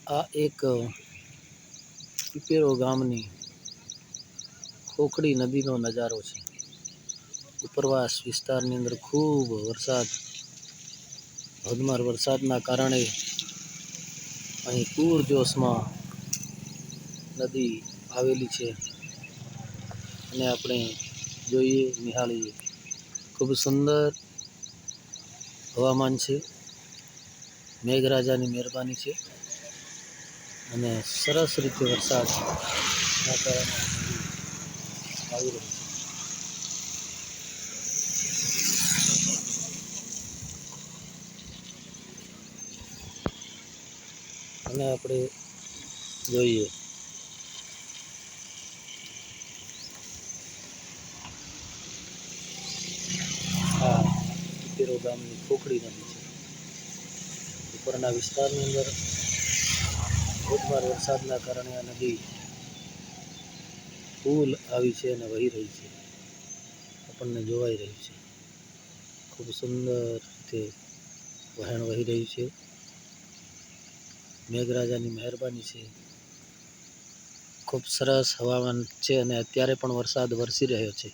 આ એક પીપેરો ગામની ખોખડી નદીનો નજારો છે। ઉપરવાસ વિસ્તારની અંદર ખૂબ વરસાદ, ધોધમાર વરસાદના કારણે અહીં પૂરજોશમાં નદી આવેલી છે અને આપણે જોઈએ, નિહાળીએ, ખૂબ સુંદર હવામાન છે। મેઘરાજાની મહેરબાની છે અને સરસ રીતે વરસાદના કારણે આવી રહ્યો છે। અને આપણે જોઈએ આ પીપેરો ગામની ખોખડી નદી છે। ઉપરના વિસ્તારની અંદર ધોધમાર વરસાદના કારણે આ નદી ફૂલ આવી છે અને વહી રહી છે, આપણને જોવાઈ રહ્યું છે। ખૂબ સુંદર રીતે વહેણ વહી રહ્યું છે। મેઘરાજાની મહેરબાની છે। ખૂબ સરસ હવામાન છે અને અત્યારે પણ વરસાદ વરસી રહ્યો છે।